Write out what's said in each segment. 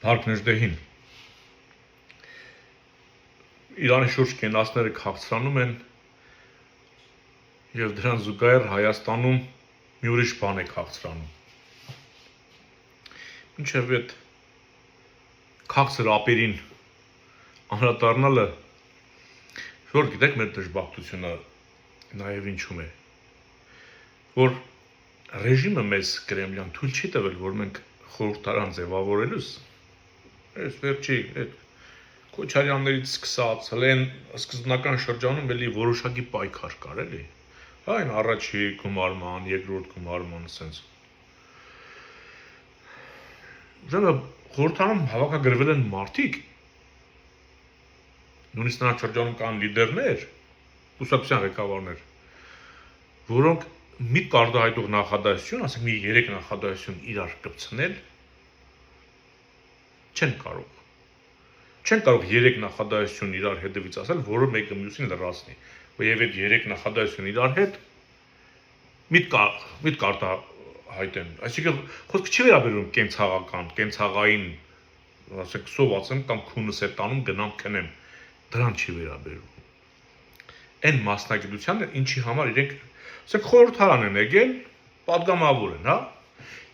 Փառքներդեհին Իրանի շուրջ կենացները քաղցրանում են եւ դրան զուգահեռ Հայաստանում մի ուրիշ բան է քաղցրանում։ Մինչեւ այդ քաղցր ապերին անդրադառնալը որ գիտեք մեր դժբախտությունը նաեւ ինչու՞մ է որ ռեժիմը մեզ կրեմլյան թույլ չի տվել որ մենք խորհրդարան ձևավորելուց այս վերջի այդ Քոչարյաններից սկսած հլեն սկզբնական շրջանում էլի որոշակի պայքար կար էլի այն առաջի գումարման երկրորդ գումարման ասենց Ուրեմն խորհրդարանում հավաքագրվել են մարդիկ նույնիսկ նրանց շրջանում կան լիդերներ կուսակցության ղեկավարներ որոնք մի կարտահայտող նախադասություն, ասենք մի 3 նախադասություն իրար կպցնել չեն կարող 3 նախադասություն իրար հետևից ասել, որը մեկը մյուսին լրացնի, եւ այդ 3 նախադասություն իրար հետ մի կարտահայտեն, այսինքն խոսքը չի վերաբերում կենցաղական, կենցաղային, ասենք սովածեմ կամ քունս է տանում գնամ քնեմ, դրան չի վերաբերում։ Այն մասնագիտությանը ինչի համար իրենք Ասենք խորհրդարան են եկել, պատգամավոր են, հա։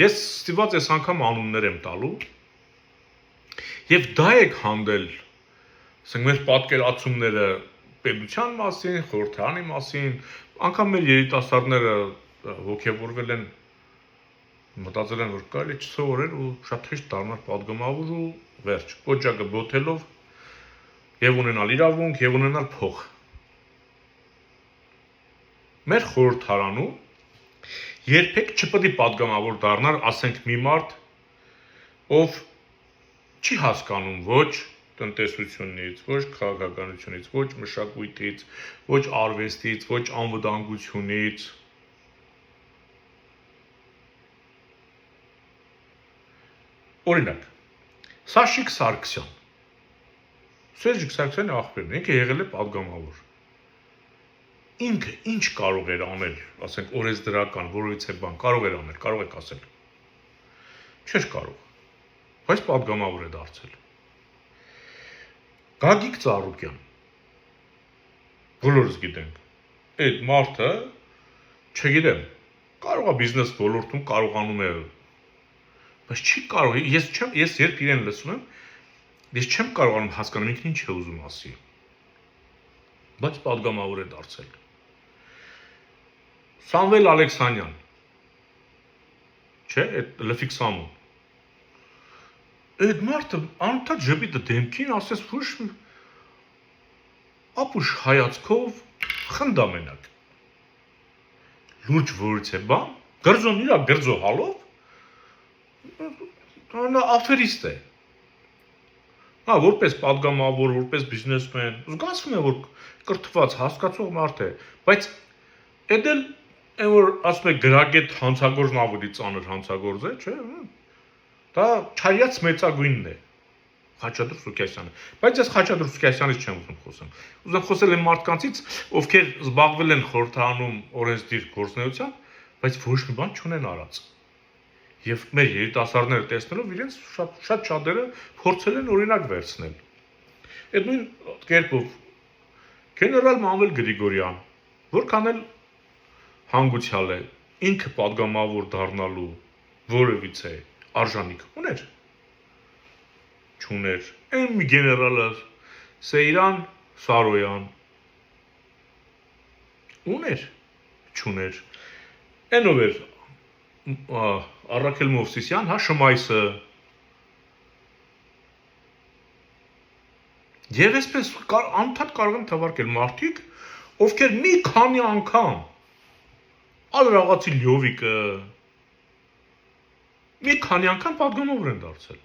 Ես ստիպված այս անգամ անուններ եմ տալու։ Եվ դա եք հանդել, ասենք մեր պատկերացումները պետության մասին, խորհրդարանի մասին, անգամ մեր երիտասարդները ոգևորվել են, մտածել են, որ կարելի է չսովորել ու շատ հեշտ դառնալ պատգամավոր ու վերջ, կոճակը բոթելով եւ ունենալ իրավունք եւ ունենալ փող։ Մեր խորհրդարանում երբեք չպետք է պատգամավոր դառնալ, ասենք մի մարդ, ով չի հասկանում ոչ տնտեսությունից, ոչ քաղաքականությունից, ոչ մշակույթից, ոչ արվեստից, ոչ անվտանգությունից։ Օրինակ, Սաշիկ Սարգսյան։ Սերժիկ Սարգսյանի աղբերն ինքը եղել է պատգամավոր։ Ինքը ինչ կարող էր անել, ասենք օրենսդրական, որովհետեւ բան կարող էր անել, կարող եք ասել։ Չէր կարող, բայց պատգամավոր է դարձել։ Գագիկ Ծառուկյան։ Բոլորս գիտենք, այդ մարդը, չգիտեմ, կարող է բիզնես ոլորտում կարողանում է, բայց չի կարող, ես երբ իրեն լսում եմ, ես չեմ կարողանում հասկանալ ինքն ինչ է ուզում ասի։ Բայց պատգամավոր է դարձել։ Սամվել Ալեքսանյան, չէ, այդ լֆիկ Սամուն, այդ մարդը անընդհատ ժպիտը դեմքին ասես ոչ ապուշ հայացքով խնդամենակ, լուրջ որից է բան, գրձոն իրա գրձո հալով, նա աֆերիստ է, որպես պատգամավոր, որպես բիզնեսմեն, զգացվում է, որ կրթված, հասկացող մարդ է, բայց այդ էլ Այն որ ասում է գրագետ հանցագործն ավելի ծանր հանցագործ է, չէ՞։ Դա չարյաց մեծագույնն է Խաչատրուր Սուքիասյանը։ Բայց ես Խաչատրուր Սուքիասյանից չեմ ուզում խոսեմ։ Ուզում խոսել եմ մարդկանցից, ովքեր զբաղվել են խորհրդարանում օրենսդիր գործունեությամբ, բայց ոչ մի բան չունեն արած։ Եվ մեր երիտասարդները տեսնելով իրենց շատ շատերը փորձել են օրինակ վերցնել։ Այդ նույն կերպով գեներալ Մանվել Գրիգորյան, որքան էլ հանգուցյալ է, ինքը պատգամավոր դառնալու որևիցե արժանիք ուներ, չուներ, այն մի գեներալը Սեյրան Սարոյան, ուներ, չուներ, այնով էր Առաքել Մովսիսյան, հա Շմայսը, և այսպես անընդհատ կարող եմ թվարկել մարդիկ, ովքեր մի քանի անգամ Ալրաղացի Լյովիկը մի քանի անգամ պատգամավոր են դարձել։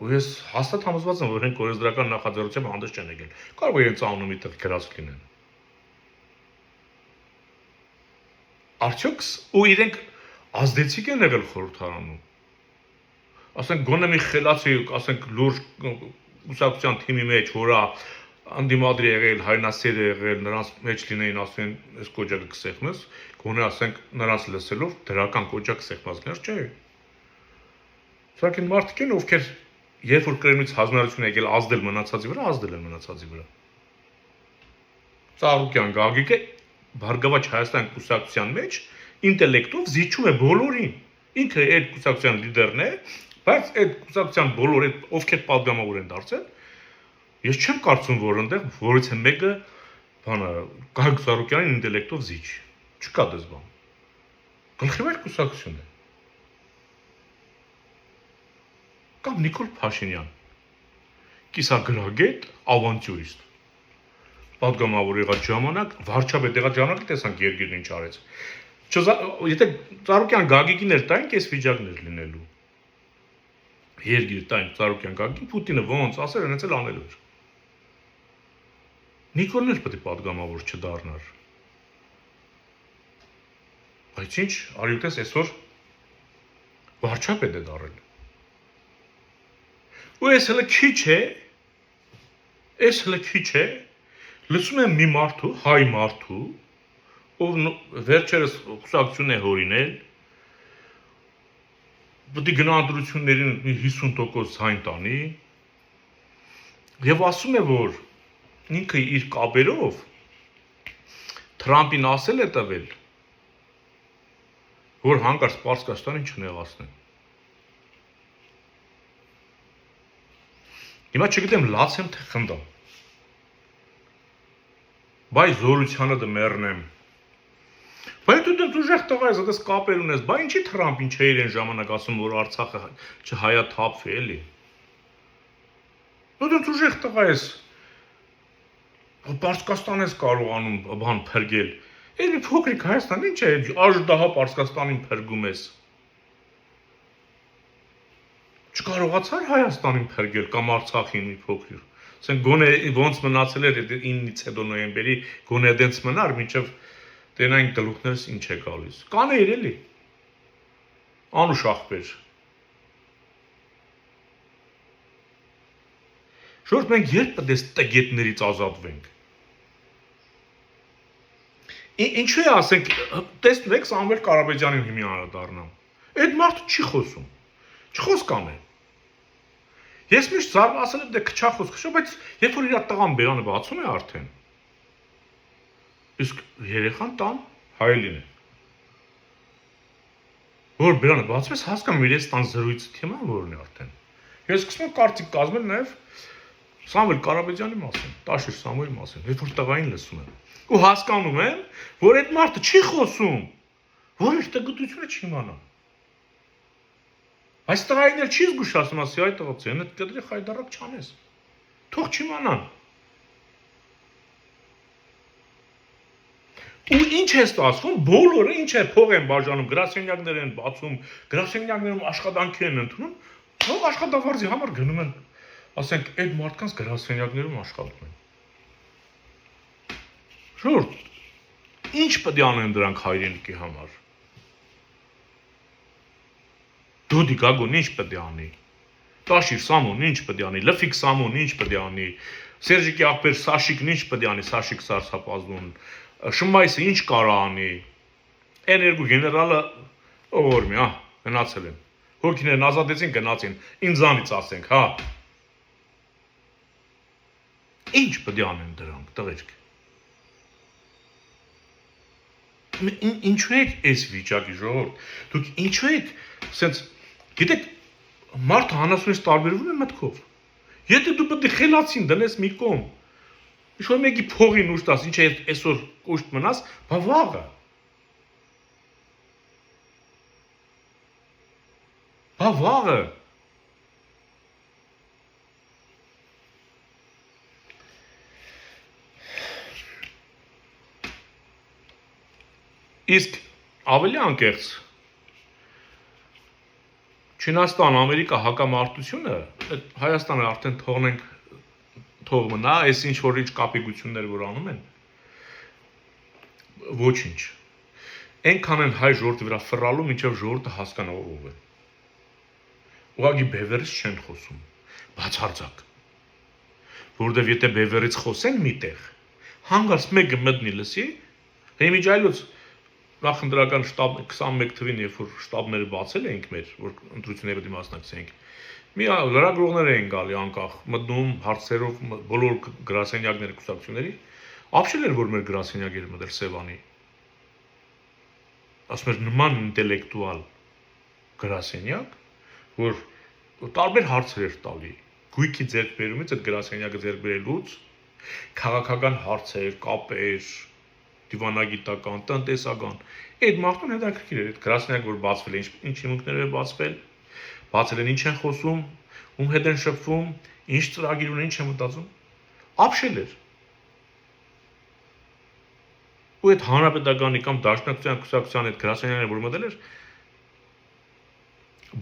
Ու ես հաստատ համոզված եմ, որ իրենք օրենսդրական նախաձեռնությամբ հանդես չեն եկել։ Կարող է իրենց անունը միտեղ գրած լինեն։ Արդյոք ու իրենք ազդեցիկ են եղել խորհրդարանում։ Ասենք գոնե մի խելացի, ասենք լուրջ կուսակցության թիմի մեջ, որը անդիմադր եղել, հայրենասեր եղել, նրանց մեջ լինեին ասեն, այս կոճակը կսեղմես, գոնե ասենք նրանց լսելով դրական կոճակ սեղմածներ չէ։ Սրանք են մարդիկ են, ովքեր երբ որ կրեմից հանձնարարություն եկել ազդել մնացածի վրա, ազդել են մնացածի վրա։ Ծառուկյան Գագիկը Բարգավաճ Հայաստան կուսակցության մեջ ինտելեկտով զիջում է բոլորին։ Ինքը այդ կուսակցության լիդերն է, բայց այդ կուսակցության բոլոր այդ ովքեր պատգամավոր են դարձել, ես չեմ կարծում, որ այնտեղ որից է մեկը բանը Գագիկ Ծառուկյանին ինտելեկտով զիջ։ Չկա դες բան։ Գլխավոր կուսակցություն է։ Կամ Նիկոլ Փաշինյան, կիսագրագետ, ավանտյուրիստ։ Պատգամավոր եղած ժամանակ, վարչապետ եղած ժամանակ տեսանք երկիրն ինչ արեց։ Եթե Ծառուկյան Գագիկին էր տային, կես վիճակներ լինելու։ Երկիր տային Ծառուկյան Գագիկին, Պուտինը ոնց ասեր, հենց էլ անելու էր։ Նիկոլն էլ պետք է պատգամավոր չդառնար։ Բայց ինչ, արյութես այսօր վարչապետ է դառել։ Ու ես հələ քիչ է, լսում եմ մի մարդու, հայ մարդու, ով վերջերս կուսակցություն է հորինել, պետք է գնահատություններին 50% ձայն տանի, եւ ասում է, որ ինքը իր կապերով Թրամփին ասել է տվել, որ հանկարծ Պարսկաստանին չնեղացնեն։ Հիմա չգիտեմ լաց եմ թե խնդամ։ Բայ զորությանը դմեռնեմ։ Բայց դու դեռ ուժեղ տղա ես, այդպես կապեր ունես, բայ ինչի Թրամփին չէր այն ժամանակ ասում, որ Արցախը չհայաթափվի, էլի։ Դու դեռ ուժեղ տղա ես։ Պարսկաստան ես կարողանում բան փրկել։ Էլի փոքրիկ Հայաստան, ինչ է, աժդահա Պարսկաստանին փրկում ես։ Չկարողացար Հայաստանին փրկել կամ Արցախին մի փոքր։ Ասենք գոնե ոնց մնացել էր 9-ից հետո նոյեմբերի, գոնե դենց մնար, մինչև տենային գլուխներս ինչ է գալիս։ Կանեիր էլի։ Անուշ ախպեր։ Շորտ մենք երբ պետք է տգետներից ազատվենք։ Ինչու է ասենք, տեսնեք Սամվել Կարապետյանին հիմա անդառնամ։ Այդ մարդը չի խոսում։ Չխոսքան է։ Ես միշտ զարմացել եմ դե քչախոս, բայց երբ որ իր տղան բերանը բացում է արդեն։ Իսկ երեխան տան հայելին է։ Որ բերանը բացում ես, հասկանում ես տան զրույցի թեման որն է արդեն։ Ես սկսում եմ կարծիք կազմել նաև Սամվել Կարապետյանի մասին, Տաշիր Սամուելի մասին, երբ որ տղային լսում եմ։ Ու հասկանում եմ, որ այդ մարդը չի խոսում, որ իր տգիտությունը չի իմանա։ Այս տղային էլ չի զգուշացնում, ասի այ տղացի, այն այդ կտրի խայդարակ չանես։ Թող չիմանան։ Ու ինչ է ստացվում, բոլորը ինչ է փող են բաժանում, գրասենյակներ են բացում, գրասենյակներում աշխատանքի են ընդունում, թող աշխատավարձի համար գնում են, ասենք, այդ մարդկանց գրասենյակներում աշխատում են։ Շուրջ, ինչ պետք է անեն դրանք հայրենիքի համար։ Դուդի Գագոն ինչ պետք է անի։ Տաշիր Սամոն ինչ պետք է անի, Լֆիկ Սամոն ինչ պետք է անի, Սերժիկի աղբեր Սաշիկն ինչ պետք է անի, Սաշիկ Սարսափազուն, Շմայսը ինչ կարա անի։ Այն երկու գեներալը ողորմի, հա, գնացել են։ Հոգիներն ազատեցին, գնացին, ինձանից ասենք, հա։ Ինչ պետք է անեն դրանք, տղերք։ Ինչու եք այս վիճակի ժողովուրդ։ Դուք ինչու եք, սենց գիտեք, մարդը հանասունից տարբերվում է մտքով։ Եթե դու պետք է խելացին դնես մի կողմ, ինչ-որ մեկի փողին ուշ տաս, ինչ է այսօր կոշտ մնաս, բա վաղը։ Բա վաղը։ Իսկ ավելի անկեղծ Չինաստան, Ամերիկա հակամարտությունը, Հայաստանը արդեն թող մնա, այս ինչ որ ինչ կապիկություններ որ անում են, ոչինչ։ Այնքան են հայ ժողովրդի վրա ֆռալու, մինչև ժողովուրդը հասկանա ով է։ Ուղղակի բևերից չեն խոսում, բացարձակ։ Որովհետև եթե բևերից խոսեն միտեղ, հանգարց մեկը մտնի լսի, հեմիջայլոց նախընտրական շտաբ 21 թվին, երբ որ շտաբները բացել էինք մեր, որ ընտրությունների պետք է մասնակցեինք, մի լրագրողներ էին գալի անկախ, մտնում հարցերով բոլոր գրասենյակների կուսակցությունների, ապշել էր, որ մեր գրասենյակները մտել Սևանի։ Ասում էր նման ինտելեկտուալ գրասենյակ, որ տարբեր հարցեր էր տալի, գույքի ձեռքբերումից այդ գրասենյակը ձեռք բերելուց, քաղաքական հարցեր, կապեր, դիվանագիտական, տնտեսական, այդ մարդուն հետաքրքիր էր, այդ գրասենյակը որ բացվել է, ինչ հիմունքներով է բացվել, բացել են ինչ են խոսում, ում հետ են շփվում, ինչ ծրագիր ունեն, ինչ են մտածում, ապշել էր։ Ու այդ հանրապետականի կամ դաշնակցության կուսակցության այդ գրասենյակները որ մտել էր,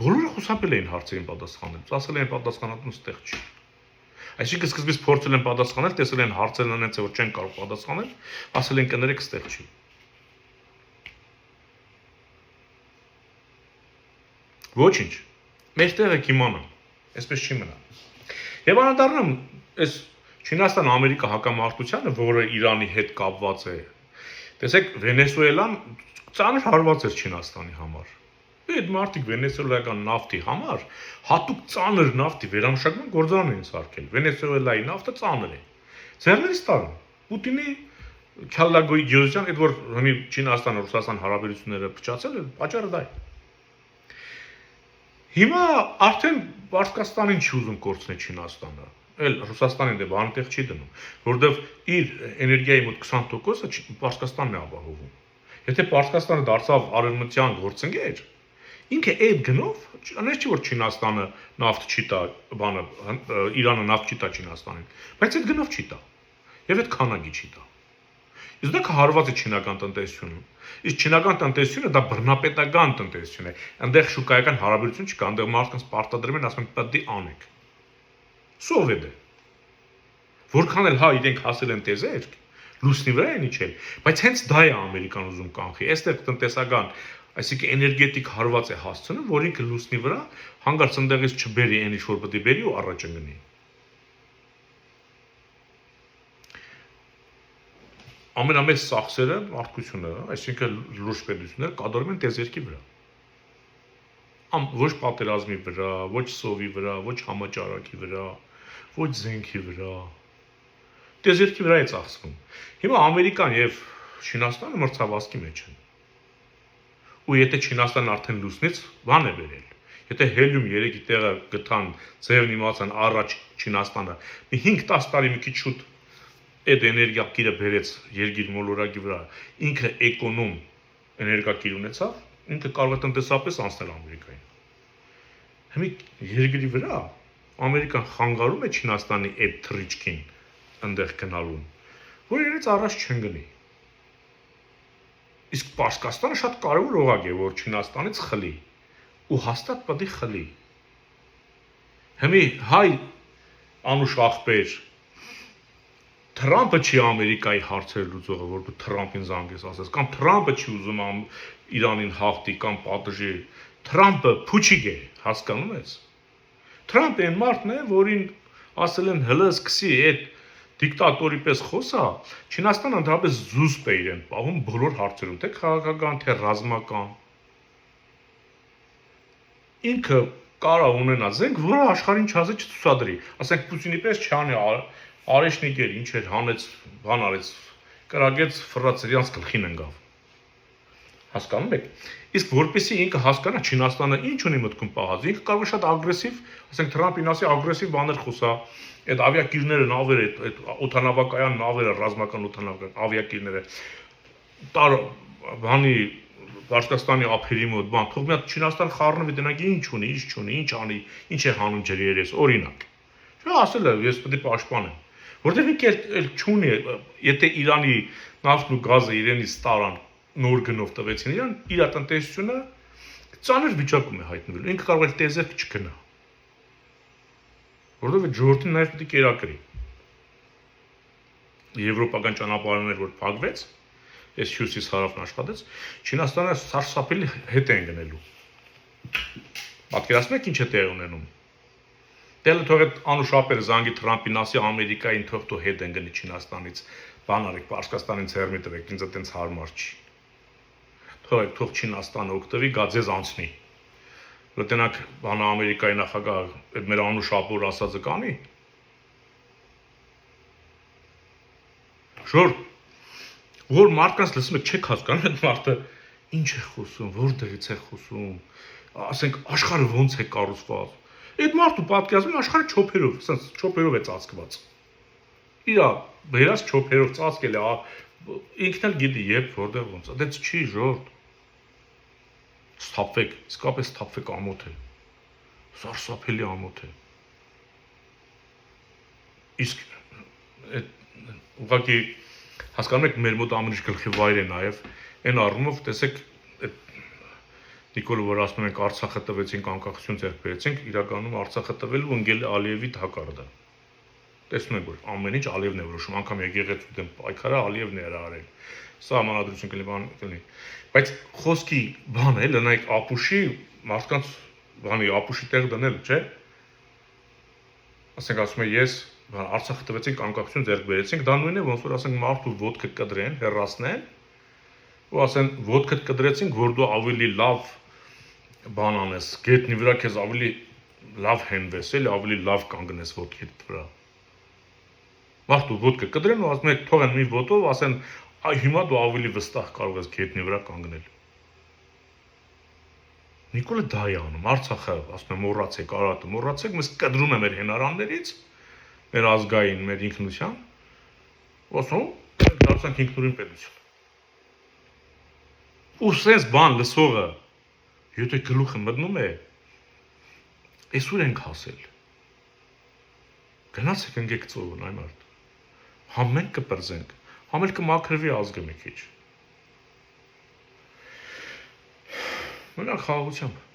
բոլորը խուսափել էին հարցերին պատասխանել, ասել էին պատասխանատուն ստեղ չի։ Այսինքն սկզբից փորձել են պատասխանել, տեսել են հարցերն անենց որ չեն կարող պատասխանել, ասել են կներեք ստեղ չի։ Ոչինչ։ Մեր տեղը կիմանա, այսպես չի մնա։ Եվ անդառնամ այս Չինաստան-Ամերիկա հակամարտությանը, որը Իրանի հետ կապված է։ Տեսեք, Վենեսուելան ծանր հարված էր Չինաստանի համար։ Այդ մարդիկ վենեսուելական նավթի համար հատուկ ծանր նավթի վերամշակման գործարան են սարքել։ Վենեսուելայի նավթը ծանր է։ Ձեռներից տարան։ Պուտինի Քյալլագոյի գյուզյան, այդ որ հնի Չինաստան-Ռուսաստան հարաբերությունները փչացել է, պատճառը դա է։ Հիմա արդեն Պարսկաստանին չի ուզում կորցնել Չինաստանը։ Էլ Ռուսաստանին դե բանտեղ չի դնում, որովհետև իր էներգիայի մոտ 20%-ը Պարսկաստանն է ապահովում։ Եթե Պարսկաստանը դարձավ արևմտյան գործընկեր, ինքը այդ գնով, անես չի որ Չինաստանը նավթ չի տա, բանը Իրանը նավթ չի տա Չինաստանին, բայց այդ գնով չի տա։ Եվ այդ քանակի չի տա։ Իսկ դա հարված է չինական տնտեսությունը։ Իսկ չինական տնտեսությունը դա բռնապետական տնտեսություն է։ Այնտեղ շուկայական հարաբերություն չկա, այնտեղ մարդկանց պարտադրում են, ասում են պետք է անեք։ Սովետ է։ Որքան էլ հա իրենք հասել են տեզեր, լուսնի վրա են իջել, բայց հենց դա է Ամերիկան ուզում կանխի։ Այստեղ տնտեսական, այսինքն էներգետիկ հարված է հասցնում, որ ինքը լուսնի վրա հանգարց այնտեղից չբերի այն ինչ որ պետք է բերի ու առաջ ընկնի։ Ամենամեծ ծախսերը մարդկությունը, այսինքն լուրջ պետությունները կատարում են տեզերքի վրա։ Ոչ պատերազմի վրա, ոչ սովի վրա, ոչ համաճարակի վրա, ոչ զենքի վրա։ Տեզերքի վրա է ծախսվում։ Հիմա Ամերիկան եւ Չինաստանը մրցավազքի մեջ են։ Ու եթե Չինաստանն արդեն լուսնից բան է վերել, եթե հելիում 3-ի տեղը գտան, ձևն իմացան առաջ Չինաստանը, մի 5-10 տարի մի քիչ շուտ այդ էներգիակիրը բերեց երկիր մոլորակի վրա, ինքը էկոնոմ էներգակիր ունեցավ, ինքը կարող է տնտեսապես անցնել Ամերիկային։ Հիմա երկրի վրա Ամերիկան խանգարում է Չինաստանի այդ թռիչքին այնտեղ գնալուն, որ իրենց առաջ չեն գնի։ Իսկ Պարսկաստանը շատ կարևոր օղակ է, որ Չինաստանից խլի ու հաստատ պետք է խլի։ Հիմա հայ անուշ ախպեր Թրամփը չի Ամերիկայի հարցերը լուծողը, որ դու Թրամփին զանգես ասես, կամ Թրամփը չի ուզում Իրանին հաղթի կամ պատժի, Թրամփը փուչիկ է, հասկանում ես։ Թրամփը այն մարդն է, որին ասել են հլը սկսի այդ դիկտատորի պես խոսա, Չինաստանը ընդհանրապես զուսպ է իրեն պահում բոլոր հարցերում, թե քաղաքական, թե ռազմական։ Ինքը կարող ունենա զենք, որը աշխարհին չասի չցուցադրի, ասենք Պուտինի պես չանի Արեշնիկեր ինչ էր հանեց, բան արեց, կրակեց, ֆռած իրանց գլխին ընկավ։ Հասկանում եք։ Իսկ որպեսզի ինքը հասկանա Չինաստանը ինչ ունի մտքում պահած, ինքը կարող է շատ ագրեսիվ, ասենք Թրամփին ասի ագրեսիվ բաներ խոսա, այդ ավիակիրները, նավերը, այդ օդանավակայան նավերը, ռազմական օդանավական ավիակիրները տար բանի Պարսկաստանի ափերի մոտ, բան, թող մի հատ Չինաստան խառնվի, դրանք ինչ ունի, ինչ չունի, ինչ անի, ինչ է հանում ջրի երես, օրինակ։ Չէ, ասել է, ես պետք է պաշտպանեմ։ Որտեղ ինքը էլ չունի, եթե Իրանի նավթն ու գազը իրենից տարան նոր գնով տվեցին իրան, իր տնտեսությունը ծանր վիճակում է հայտնվել։ Ինքը կարող է տեզերք չգնա։ Որովհետև ժողովրդին նաև պետք է կերակրի։ Եվրոպական ճանապարհներ որ փակվեց, այս հյուսիս հարավն աշխատեց, Չինաստանը սարսափելի հետ են գնելու։ Պատկերացնեք ինչ է տեղ ունենում։ Դέλ թող այդ անուշապերը զանգի Թրամփին ասի Ամերիկային թող դու հետ են գնի Չինաստանից, բան արեք, Պարսկաստանին ցերմի տվեք, ինձ այդպես հարմար չի։ թող Չինաստանը օգտվի, գա ձեզ անցնի։ Լտնակ բանը Ամերիկայի նախագահ այդ մեր անու շապոր ասածը կանի։ Շոր որ մարդկանց լսում եք չեք հասկանում այդ մարդը ինչ է խոսում, որտեղից է խոսում, ասենք աշխարհը ոնց է կառուցված։ Այդ մարդու պատկերացնում աշխարհը չոփերով, ասենց չոփերով է ծածկված։ Իրա վերած չոփերով ծածկել է, ինքն էլ գիտի երբ որտեղ ոնց է։ Դից չի ժորդ։ Սթափվեք, իսկապես սթափվեք ամոթ է։ Սարսափելի ամոթ է։ Իսկ այդ ուղղակի հասկանում եք մեր մոտ ամենիշ գլխի վայր է նաև այն առումով տեսեք Նիկոլը որ ասում ենք Արցախը տվեցինք անկախություն ձեռք բերեցինք, իրականում Արցախը տվելու ընկել Ալիևի հակարդը։ Տեսնում եք որ ամեն ինչ Ալիևն է որոշում, անգամ եկեղեցու դեմ պայքարը Ալիևն է արարել։ Սա համանadrություն կլինի, բան կլինի։ Բայց խոսքի բանը է, լնայք ապուշի մարդկանց բանի ապուշի տեղ դնել, չէ՞։ Ասենք ասում եմ ես Արցախը տվեցինք անկախություն ձեռք բերեցինք, դա նույնն է ոնց որ ասենք մարդու ոտքը կդրեն, հեռացնեն, ու ասեն ոտքը կդրեցինք, որ դու ավելի լավ բան անես, գետնի վրա քեզ ավելի լավ հենվես, էլի ավելի լավ կանգնես ոտքիդ վրա։ Մարդու ոտքը կդրեն ու ասում եք թողեն մի ոտով, ասեն հիմա դու ավելի վստահ կարող ես գետնի վրա կանգնել։ Նիկոլը դա է անում, Արցախը, ասում եմ մոռացեք, Արարատը մոռացեք, մենք կդրում ենք մեր հենարաններից, մեր ազգային, մեր ինքնության, ու ասում դարձանք ինքնուրույն պետություն։ Ու սենց բան լսողը, եթե գլուխը մտնում է, այսուր ենք հասել։ Գնացեք ընկեք ծովն այ մարդ։ Համ մենք կպրծենք, համ էլ կմաքրվի ազգը մի քիչ։ Մնաք խաղաղությամբ։